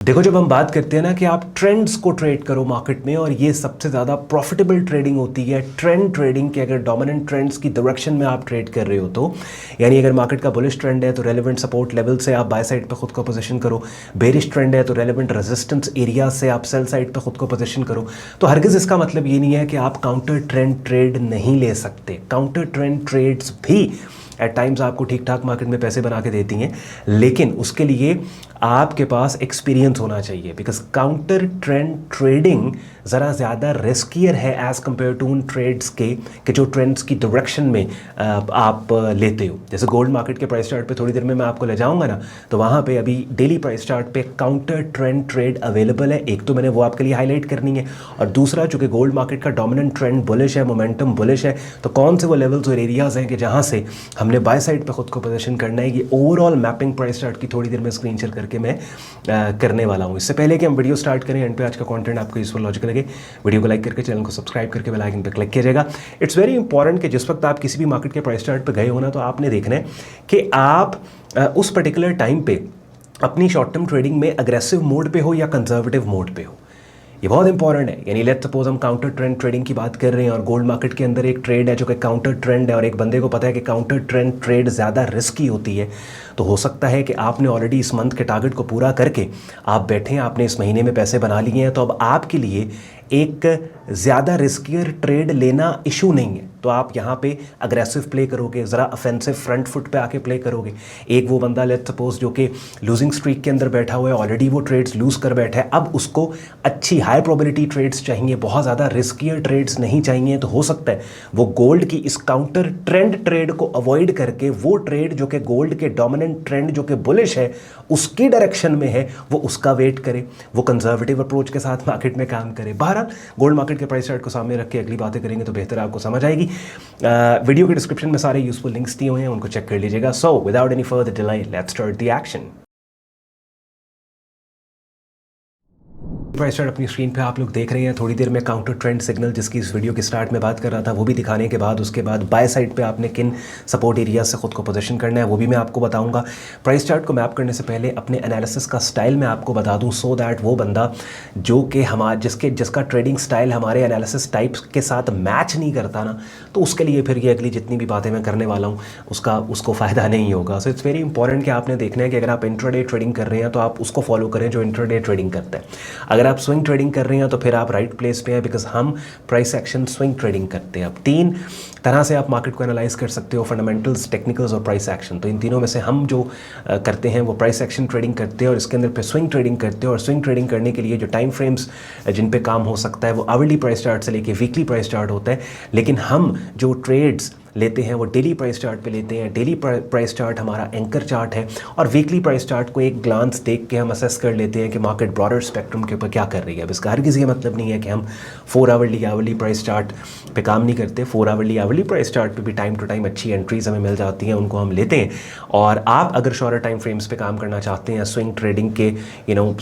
देखो, जब हम बात करते हैं ना कि आप ट्रेंड्स को ट्रेड करो मार्केट में, और ये सबसे ज़्यादा प्रॉफिटेबल ट्रेडिंग होती है ट्रेंड ट्रेडिंग के। अगर डोमिनेंट ट्रेंड्स की डायरेक्शन में आप ट्रेड कर रहे हो तो यानी अगर मार्केट का बुलिश ट्रेंड है तो रेलेवेंट सपोर्ट लेवल से आप बाय साइड पे खुद को पोजीशन करो, बेरिश ट्रेंड है तो रेलेवेंट रेजिस्टेंस एरिया से आप सेल साइड पे खुद को पोजीशन करो। तो हरगिज़ इसका मतलब ये नहीं है कि आप काउंटर ट्रेंड ट्रेड नहीं ले सकते। काउंटर ट्रेंड ट्रेड्स भी एट टाइम्स आपको ठीक ठाक मार्केट में पैसे बना के देती हैं, लेकिन उसके लिए आपके पास एक्सपीरियंस होना चाहिए। बिकॉज काउंटर ट्रेंड ट्रेडिंग ज़रा ज़्यादा रिस्कियर है एज़ कम्पेयर टू उन ट्रेड्स के जो ट्रेंड्स की डायरेक्शन में आप लेते हो। जैसे गोल्ड मार्केट के प्राइस चार्ट पे थोड़ी देर में मैं आपको ले जाऊंगा ना, तो वहाँ पे अभी डेली प्राइस चार्ट पे काउंटर ट्रेंड ट्रेड अवेलेबल है। एक तो मैंने वो आपके लिए हाईलाइट करनी है, और दूसरा चूँकि गोल्ड मार्केट का डोमिनेंट ट्रेंड बुलिश है, मोमेंटम बुलिश है, तो कौन से वो लेवल्स और एरियाज़ हैं कि जहाँ से हमने बाय साइड पे खुद को पोजीशन करना है। ये ओवरऑल मैपिंग प्राइस चार्ट की थोड़ी देर में स्क्रीन शेयर करके मैं करने वाला हूँ। इससे पहले कि हम वीडियो स्टार्ट करें, एंड पे आज का कंटेंट आपको यूजफुल लॉजिकल लगे, वीडियो को लाइक करके चैनल को सब्सक्राइब करके बेल आइकन पर क्लिक कीजिएगा। इट्स वेरी इंपॉर्टेंट कि जिस वक्त आप किसी भी मार्केट के प्राइस चार्ट पर गए हो ना, तो आपने देखना है कि आप उस पर्टिकुलर टाइम पे अपनी शॉर्ट टर्म ट्रेडिंग में अग्रेसिव मोड पे हो या कंजर्वेटिव मोड पे हो। ये बहुत इंपॉर्टेंट है। यानी लेट्स सपोज हम काउंटर ट्रेंड ट्रेडिंग की बात कर रहे हैं और गोल्ड मार्केट के अंदर एक ट्रेड है जो कि काउंटर ट्रेंड है, और एक बंदे को पता है कि काउंटर ट्रेंड ट्रेड ज़्यादा रिस्की होती है, तो हो सकता है कि आपने ऑलरेडी इस मंथ के टारगेट को पूरा करके आप बैठे हैं, आपने इस महीने में पैसे बना लिए हैं, तो अब आपके लिए एक ज़्यादा रिस्कियर ट्रेड लेना इशू नहीं है। तो आप यहाँ पे अग्रेसिव प्ले करोगे, ज़रा ऑफेंसिव फ्रंट फुट पे आके प्ले करोगे। एक वो बंदा लेट्स सपोज जो कि लूजिंग स्ट्रीक के अंदर बैठा हुआ है, ऑलरेडी वो ट्रेड्स लूज़ कर बैठा है, अब उसको अच्छी हाई प्रोबेबिलिटी ट्रेड्स चाहिए, बहुत ज़्यादा रिस्कियर ट्रेड्स नहीं चाहिए। तो हो सकता है वो गोल्ड की इस काउंटर ट्रेंड ट्रेड को अवॉइड करके वो ट्रेड जो कि गोल्ड के डोमिनेंट ट्रेंड जो कि बुलिश है उसकी डायरेक्शन में है, वो उसका वेट करे, वो कंजर्वेटिव अप्रोच के साथ मार्केट में काम करे। बहरहाल गोल्ड मार्केट के प्राइस चार्ट को सामने रख के अगली बातें करेंगे तो बेहतर आपको समझ आएगी। वीडियो के डिस्क्रिप्शन में सारे यूजफुल लिंक्स दिए हुए हैं, उनको चेक कर लीजिएगा। So without any further delay, let's start the action. Price chart अपनी स्क्रीन पे आप लोग देख रहे हैं। थोड़ी देर में काउंटर ट्रेंड सिग्नल जिसकी इस वीडियो के स्टार्ट में बात कर रहा था वो भी दिखाने के बाद उसके बाद बाय साइड पे आपने किन सपोर्ट एरिया से खुद को पोजीशन करना है वो भी मैं आपको बताऊंगा। प्राइस चार्ट को मैप करने से पहले अपने एनालिसिस का स्टाइल मैं आपको बता दूं, सो दैट वो बंदा जो कि जिसका ट्रेडिंग स्टाइल हमारे एनालिसिस टाइप्स के साथ मैच नहीं करता ना, तो उसके लिए फिर ये अगली जितनी भी बातें मैं करने वाला हूँ उसको फ़ायदा नहीं होगा। सो इट्स वेरी इंपॉर्टेंट कि आपने देखना है कि अगर आप इंट्राडे ट्रेडिंग कर रहे हैं तो आप उसको फॉलो करें जो इंट्राडे ट्रेडिंग करता है। अगर आप स्विंग ट्रेडिंग कर रहे हैं तो फिर आप राइट प्लेस पे हैं, बिकॉज हम प्राइस एक्शन स्विंग ट्रेडिंग करते हैं। अब तीन तरह से आप मार्केट को एनालाइज कर सकते हो, फंडामेंटल्स, टेक्निकल्स और प्राइस एक्शन। तो इन तीनों में से हम जो करते हैं वो प्राइस एक्शन ट्रेडिंग करते हैं, और इसके अंदर पे स्विंग ट्रेडिंग करते हैं। और स्विंग ट्रेडिंग करने के लिए जो टाइम फ्रेम्स जिन पे काम हो सकता है वो आवरली प्राइस चार्ट से लेके वीकली प्राइस चार्ट होता है, लेकिन हम जो ट्रेड्स लेते हैं वो डेली प्राइस चार्ट पे लेते हैं। डेली प्राइस चार्ट हमारा एंकर चार्ट है, और वीकली प्राइस चार्ट को एक ग्लांस देख के हम असेस कर लेते हैं कि मार्केट ब्रॉडर स्पेक्ट्रम के ऊपर क्या कर रही है। अब इसका हरगिज़ ये मतलब नहीं है कि हम 4 आवरली प्राइस चार्ट पे काम नहीं करते। 4 आवरली प्राइस चार्ट पे भी टाइम टू टाइम अच्छी एंट्रीज हमें मिल जाती हैं, उनको हम लेते हैं। और आप अगर शॉर्टर टाइम फ्रेम्स पे काम करना चाहते हैं, स्विंग ट्रेडिंग के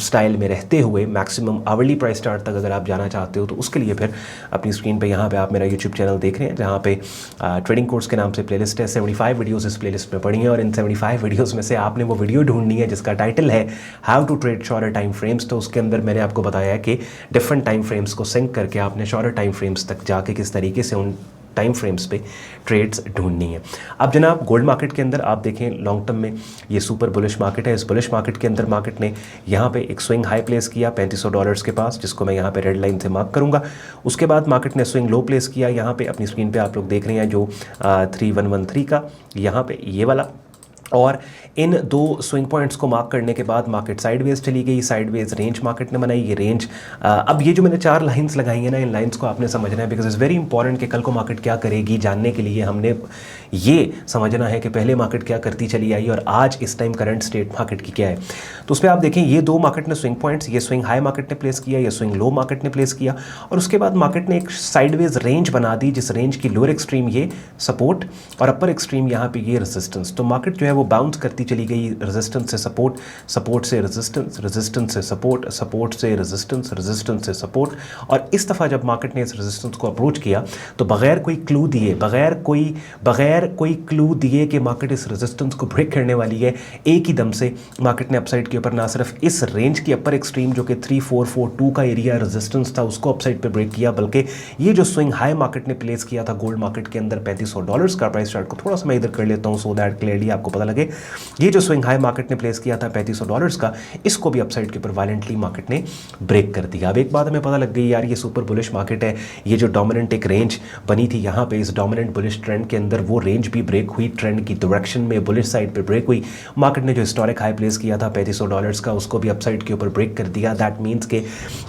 स्टाइल में रहते हुए मैक्सिमम आवरली प्राइस चार्ट तक अगर आप जाना चाहते हो, तो उसके लिए फिर अपनी स्क्रीन पर यहाँ पर आप मेरा यूट्यूब चैनल देख रहे हैं, जहाँ पे ट्रेडिंग कोर्स के नाम से प्लेलिस्ट है। 75 वीडियोस इस प्लेलिस्ट में पड़ी हैं, और इन 75 वीडियोस में से आपने वो वीडियो ढूंढनी है जिसका टाइटल है how to trade shorter time frames. तो उसके अंदर मैंने आपको बताया है कि डिफरेंट टाइम फ्रेम्स को सिंक करके आपने शॉर्टर टाइम फ्रेम्स तक जाके किस तरीके से उन टाइम फ्रेम्स पे ट्रेड्स ढूंढनी है। अब जनाब गोल्ड मार्केट के अंदर आप देखें लॉन्ग टर्म में ये सुपर बुलिश मार्केट है। इस बुलिश मार्केट के अंदर मार्केट ने यहाँ पे एक स्विंग हाई प्लेस किया $3500 के पास, जिसको मैं यहाँ पे रेड लाइन से मार्क करूँगा। उसके बाद मार्केट ने स्विंग लो प्लेस किया, यहाँ पे अपनी स्क्रीन पे आप लोग देख रहे हैं जो 3113 का, यहाँ पे ये वाला। और इन दो स्विंग पॉइंट्स को मार्क करने के बाद मार्केट साइडवेज चली गई, साइडवेज रेंज मार्केट ने बनाई। ये रेंज अब ये जो मैंने 4 लाइंस लगाई है ना, इन लाइंस को आपने समझना है, बिकॉज इज़ वेरी इंपॉर्टेंट कि कल को मार्केट क्या करेगी जानने के लिए हमने ये समझना है कि पहले मार्केट क्या करती चली आई और आज इस टाइम करंट स्टेट मार्केट की क्या है। तो उसमें आप देखें ये दो मार्केट ने स्विंग पॉइंट्स, ये स्विंग हाई मार्केट ने प्लेस किया, ये स्विंग लो मार्केट ने प्लेस किया, और उसके बाद मार्केट ने एक साइडवेज रेंज बना दी, जिस रेंज की लोअर एक्सट्रीम ये सपोर्ट और अपर एक्सट्रीम यहाँ पे ये रेजिस्टेंस। तो मार्केट जो है वो बाउंस करती चली गई, रेजिस्टेंस से सपोर्ट, सपोर्ट से रेजिस्टेंस, रेजिस्टेंस से सपोर्ट, सपोर्ट से रेजिस्टेंस, रेजिस्टेंस से सपोर्ट। और इस दफ़ा जब मार्केट ने इस रेजिस्टेंस को अप्रोच किया तो बगैर कोई क्लू दिए, बगैर कोई क्लू दिए कि मार्केट इस रेजिस्टेंस को ब्रेक करने वाली है, एक ही दम से मार्केट ने अपसाइड के ऊपर ना सिर्फ इस रेंज की अपर एक्सट्रीम जो कि 3442 का एरिया रेजिस्टेंस था उसको अपसाइड पे ब्रेक किया, बल्कि ये जो स्विंग हाई मार्केट ने प्लेस किया था गोल्ड मार्केट के अंदर $3500 का, प्राइस चार्ट को थोड़ा सा मैं इधर कर लेता हूँ सो दैट क्लियरली आपको पता लगे, ये जो स्विंग हाई मार्केट ने प्लेस किया था $3500 का, इसको भी अपसाइड के ऊपर वायलेंटली मार्केट ने ब्रेक कर दिया। अब एक बात हमें पता लग गई यार, ये सुपर बुलिश मार्केट है, ये जो डोमिनेंट एक रेंज बनी थी यहाँ पे इस डोमिनेंट बुलिश ट्रेंड के अंदर, वो रेंज भी ब्रेक हुई, ट्रेंड की डायरेक्शन में बुलिश साइड पे ब्रेक हुई। मार्केट ने जो हिस्टोरिक हाई प्लेस किया था $3500 का, उसको भी अपसाइड के ऊपर ब्रेक कर दिया। दैट मीन्स के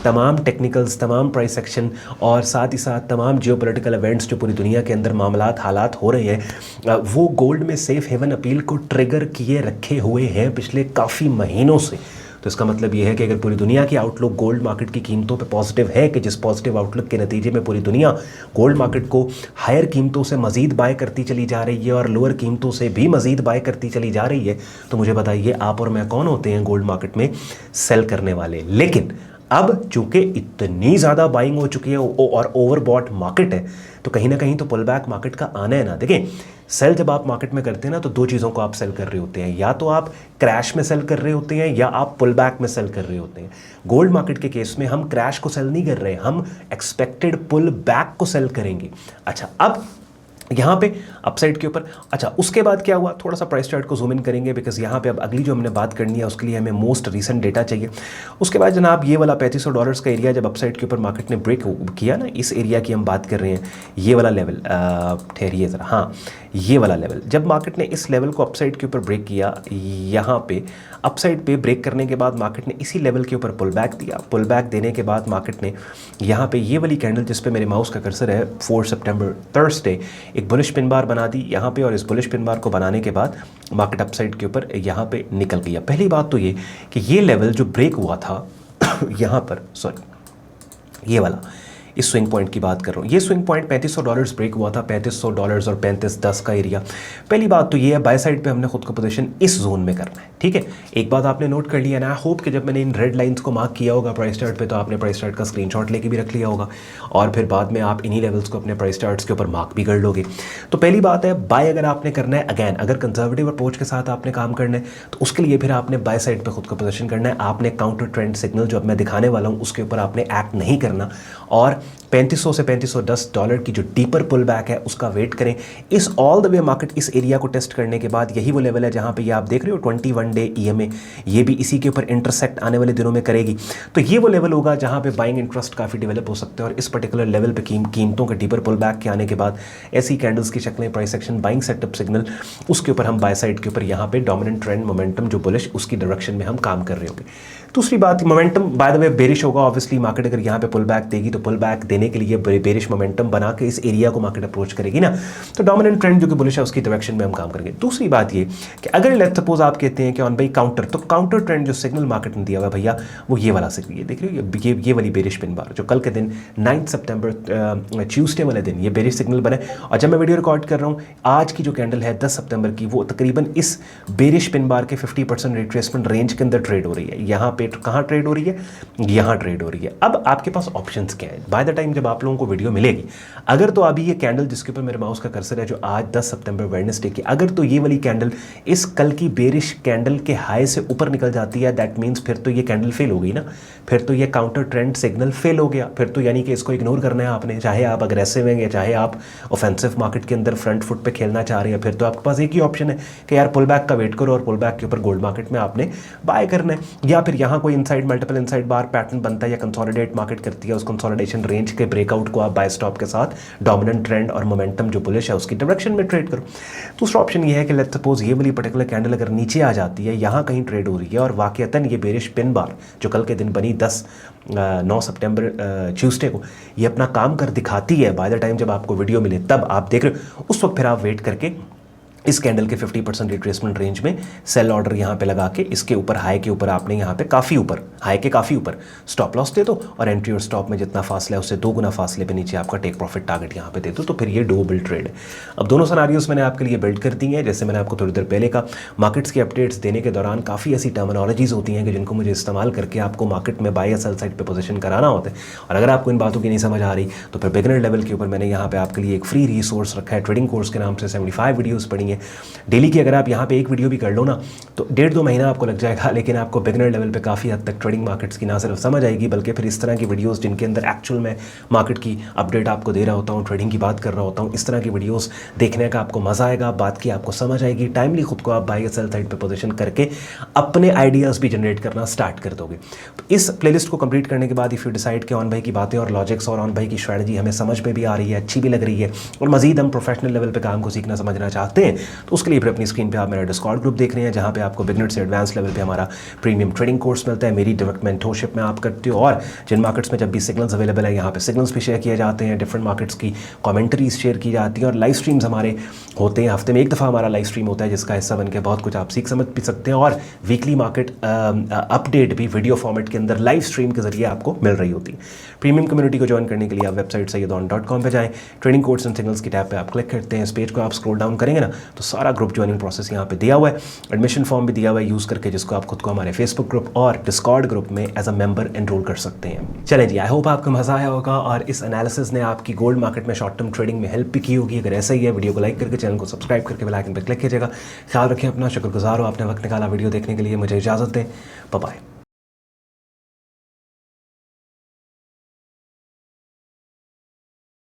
तमाम टेक्निकल्स, तमाम प्राइस एक्शन और साथ ही साथ तमाम जियोपॉलिटिकल इवेंट्स जो पूरी दुनिया के अंदर मामलात हालात हो रहे हैं, वो गोल्ड में सेफ हेवन अपील को ट्रिगर किए रखे हुए हैं पिछले काफ़ी महीनों से। तो इसका मतलब ये है कि अगर पूरी दुनिया की आउटलुक गोल्ड मार्केट की कीमतों पे पॉजिटिव है, कि जिस पॉजिटिव आउटलुक के नतीजे में पूरी दुनिया गोल्ड मार्केट को हायर कीमतों से मज़ीद बाय करती चली जा रही है और लोअर कीमतों से भी मज़ीद बाय करती चली जा रही है, तो मुझे बताइए आप और मैं कौन होते हैं गोल्ड मार्केट में सेल करने वाले। लेकिन अब चूंकि इतनी ज़्यादा बाइंग हो चुकी है और ओवरबॉट मार्केट है, तो कहीं ना कहीं तो पुल बैक मार्केट का आना है ना। देखें, सेल जब आप मार्केट में करते हैं ना, तो दो चीज़ों को आप सेल कर रहे होते हैं, या तो आप क्रैश में सेल कर रहे होते हैं या आप पुल बैक में सेल कर रहे होते हैं। गोल्ड मार्केट के केस में हम क्रैश को सेल नहीं कर रहे, हम एक्सपेक्टेड पुल बैक को सेल करेंगे। अच्छा, अब यहाँ पे अपसाइड के ऊपर, अच्छा उसके बाद क्या हुआ, थोड़ा सा प्राइस चार्ट को जूम इन करेंगे, बिकॉज यहाँ पे अब अगली जो हमने बात करनी है उसके लिए हमें मोस्ट रीसेंट डेटा चाहिए। उसके बाद जनाब ये वाला $3500 का एरिया जब अपसाइड के ऊपर मार्केट ने ब्रेक किया ना, इस एरिया की हम बात कर रहे हैं, ये वाला लेवल, ठहरिए ज़रा, हाँ ये वाला लेवल, जब मार्केट ने इस लेवल को अपसाइड के ऊपर ब्रेक किया, यहाँ पे अपसाइड पे ब्रेक करने के बाद मार्केट ने इसी लेवल के ऊपर पुल बैक दिया। पुल बैक देने के बाद मार्केट ने यहाँ पे ये वाली कैंडल जिस पे मेरे माउस का कर्सर है, 4 सितंबर थर्सडे, एक बुलिश पिन बार बना दी यहाँ पे, और इस बुलिश पिन बार को बनाने के बाद मार्केट अपसाइड के ऊपर यहाँ पे निकल गया। पहली बात तो ये कि ये लेवल जो ब्रेक हुआ था यहाँ पर, सॉरी ये वाला, इस स्विंग पॉइंट की बात कर रहा हूँ, ये स्विंग पॉइंट $3500 ब्रेक हुआ था, $3500 और 3510 का एरिया। पहली बात तो ये है, बाय साइड पे हमने खुद को पोजीशन इस जोन में करना है, ठीक है। एक बात आपने नोट कर लिया ना, आई होप कि जब मैंने इन रेड लाइंस को मार्क किया होगा प्राइस चार्ट पे, तो आपने प्राइस चार्ट का स्क्रीनशॉट लेके भी रख लिया होगा और फिर बाद में आप इन्हीं लेवल्स को अपने प्राइस चार्ट्स के ऊपर मार्क भी कर लोगे। तो पहली बात है, बाय अगर आपने करना है, अगैन अगर कंजर्वेटिव अप्रोच के साथ आपने काम करना है, तो उसके लिए फिर आपने बाय साइड पर खुद को पोजीशन करना है। आपने काउंटर ट्रेंड सिग्नल जो अब मैं दिखाने वाला हूँ उसके ऊपर आपने एक्ट नहीं करना, और $3500 से $3510 की जो डीपर पुल बैक है उसका वेट करें। इस ऑल द वे मार्केट इस एरिया को टेस्ट करने के बाद, यही वो लेवल है जहां पे ये आप देख रहे हो 21 डे EMA, ये भी इसी के ऊपर इंटरसेक्ट आने वाले दिनों में करेगी। तो ये वो लेवल होगा जहां पे बाइंग इंटरेस्ट काफ़ी डेवलप हो सकते हैं, और इस पर्टिकुलर लेवल पे कीमतों के डीपर पुल बैक के आने के बाद ऐसी कैंडल्स की शक्लें, price action, buying setup signal, उसके ऊपर हम बाय साइड के ऊपर यहाँ पे डोमिनेंट ट्रेंड मोमेंटम जो बुलिश, उसकी डायरेक्शन में हम काम कर रहे होंगे। दूसरी बात, momentum by the way bearish होगा ऑब्वियसली। मार्केट अगर यहाँ पे पुल बैक देगी तो पुल बैक देने के लिए बेरिश मोमेंटम बना के इस एरिया को मार्केट अप्रोच करेगी ना, तो डोमिनेंट ट्रेंड जो कि बुलिश है उसकी डायरेक्शन में हम काम करेंगे। दूसरी बात ये कि अगर लेट्स सपोज आप कहते हैं कि ऑन भाई काउंटर, तो काउंटर ट्रेंड जो सिग्नल मार्केट ने दिया हुआ भैया वो ये वाला सिग्नल, ये देख रहे हो, ये वाली बेरिश पिन बार जो कल के दिन 9 सितंबर ट्यूसडे वाले दिन ये बेरिश सिग्नल बने, और जब मैं वीडियो रिकॉर्ड कर रहा हूँ आज की जो कैंडल है 10 सितंबर की, वो तकरीबन इस बेरिश पिन बार के 50% रिट्रेसमेंट रेंज के अंदर ट्रेड हो रही है। यहाँ पे कहाँ ट्रेड हो रही है, यहाँ ट्रेड हो रही है। अब आपके पास ऑप्शंस क्या है बाय द टाइम जब आप लोगों को वीडियो मिलेगी, अगर तो अभी ये कैंडल जिसके ऊपर मेरे माउस का कर्सर है जो आज 10 सितंबर वेडनेसडे की, अगर तो ये वाली कैंडल इस कल की बेरिश कैंडल के हाई से ऊपर निकल जाती है, दैट मीन्स फिर तो ये कैंडल फेल हो गई ना, फिर तो ये काउंटर ट्रेंड सिग्नल फेल हो गया, फिर तो यानी कि इसको इग्नोर करना है आपने, चाहे आप अग्रेसिव हैं या चाहे आप ऑफेंसिव मार्केट के अंदर फ्रंट फुट पे खेलना चाह रहे हैं, फिर तो आपके पास एक ही ऑप्शन है कि यार पुल बैक का वेट करो और पुल बैक के ऊपर गोल्ड मार्केट में आपने बाय करना है, या फिर यहाँ कोई इनसाइड मल्टीपल इनसाइड बार पैटर्न बनता है या कंसोलिडेट मार्केट करती है, उस कंसोलिडेशन रेंज के ब्रेकआउट को आप बाय स्टॉप के साथ डोमिनेंट ट्रेंड और मोमेंटम जो बुलिश है उसकी डायरेक्शन में ट्रेड करो। दूसरा ऑप्शन ये है कि लेट्स सपोज ये वाली पर्टिकुलर कैंडल अगर नीचे आ जाती है, यहाँ कहीं ट्रेड हो रही है और वाकईतन ये बेरिश पिन बार जो कल के दिन बनी 9 सितंबर ट्यूसडे को, ये अपना काम कर दिखाती है बाय द टाइम जब आपको वीडियो मिले, तब आप देख रहे हो, उस वक्त फिर आप वेट करके इस कैंडल के 50% रिट्रेसमेंट रेंज में सेल ऑर्डर यहाँ पे लगा के इसके ऊपर हाई के ऊपर आपने यहाँ पे काफ़ी ऊपर, हाई के काफ़ी ऊपर स्टॉप लॉस दे दो और एंट्री और स्टॉप में जितना फासला है उससे 2 गुना फासले पे नीचे आपका टेक प्रॉफिट टारगेट यहाँ पे दे दो, तो फिर ये डुएबल ट्रेड है। अब दोनों सिनेरियोस मैंने आपके लिए बिल्ड कर दी हैं। जैसे मैंने आपको थोड़ी देर पहले का मार्केट्स की अपडेट्स देने के दौरान काफ़ी ऐसी टर्मिनोलॉजीज होती हैं कि जिनको मुझे इस्तेमाल करके आपको मार्केट में बाय या सेल साइड पे पोजीशन कराना होता है, और अगर आपको इन बातों की नहीं समझ आ रही तो फिर बिगिनर लेवल के ऊपर मैंने यहाँ पे आपके लिए एक फ्री रिसोर्स रखा है ट्रेडिंग कोर्स के नाम से। 75 वीडियोस पड़ी हैं डेली की। अगर आप यहाँ पे एक वीडियो भी कर लो ना तो 1.5-2 महीना आपको लग जाएगा, लेकिन आपको बिगिनर लेवल पे काफ़ी हद तक ट्रेडिंग मार्केट्स की ना सिर्फ समझ आएगी बल्कि फिर इस तरह की वीडियोस जिनके अंदर एक्चुअल में मार्केट की अपडेट आपको दे रहा होता हूँ, ट्रेडिंग की बात कर रहा होता हूँ, इस तरह की वीडियोस देखने का आपको मज़ा आएगा, बात की आपको समझ आएगी, टाइमली खुद को आप बाय या सेल साइड पे पोजीशन करके अपने आइडियाज़ भी जनरेट करना स्टार्ट कर दोगे। इस प्लेलिस्ट को कंप्लीट करने के बाद इफ़ यू डिसाइड कि ऑन भाई की बातें और लॉजिक्स और ऑन भाई की स्ट्रैटेजी हमें समझ में भी आ रही है, अच्छी भी लग रही है और मजीद हम प्रोफेशनल लेवल पे काम को सीखना समझना चाहते हैं, तो उसके लिए फिर अपनी स्क्रीन पे आप मेरा डिस्कॉर्ड ग्रुप देख रहे हैं जहाँ पे आपको बिगनर से एडवांस लेवल पे हमारा प्रीमियम ट्रेडिंग कोर्स मिलता है। मेरी डायरेक्ट मेंटरशिप में आप करते हो और जिन मार्केट्स में जब भी सिग्नल्स अवेलेबल है यहाँ पे सिग्नल्स भी शेयर किए जाते हैं, डिफरेंट मार्केट्स की कमेंट्रीज शेयर की जाती हैं और लाइव स्ट्रीम्स हमारे होते हैं। हफ्ते में एक दफ़ा हमारा लाइव स्ट्रीम होता है जिसका हिस्सा बन के बहुत कुछ आप सीख समझ भी सकते हैं और वीकली मार्केट अपडेट भी वीडियो फॉर्मेट के अंदर लाइव स्ट्रीम के जरिए आपको मिल रही होती है। प्रीमियम कम्युनिटी को ज्वाइन करने के लिए आप वेबसाइट sayyadon.com पे जाएं, ट्रेडिंग कोर्स एंड सिग्नल्स की टैब पे आप क्लिक करते हैं, इस पेज को आप स्क्रॉल डाउन करेंगे ना तो सारा ग्रुप ज्वाइनिंग प्रोसेस यहाँ पे दिया हुआ है, एडमिशन फॉर्म भी दिया हुआ है यूज़ करके, जिसको आप खुद को हमारे फेसबुक ग्रुप और डिस्कॉर्ड ग्रुप में एज अ मेंबर एनरोल कर सकते हैं। चलें जी, आई होप आपको मज़ा आया होगा और इस एनालिसिस ने आपकी गोल्ड मार्केट में शॉर्ट टर्म ट्रेडिंग में हेल्प भी की होगी। अगर ऐसा ही है वीडियो को लाइक करके चैनल को सब्सक्राइब करके बेल आइकन पर क्लिक कीजिएगा। ख्याल रखें अपना, शुक्रगुजार हो आपने वक्त निकाला वीडियो देखने के लिए। मुझे इजाज़त दें, बाय बाय।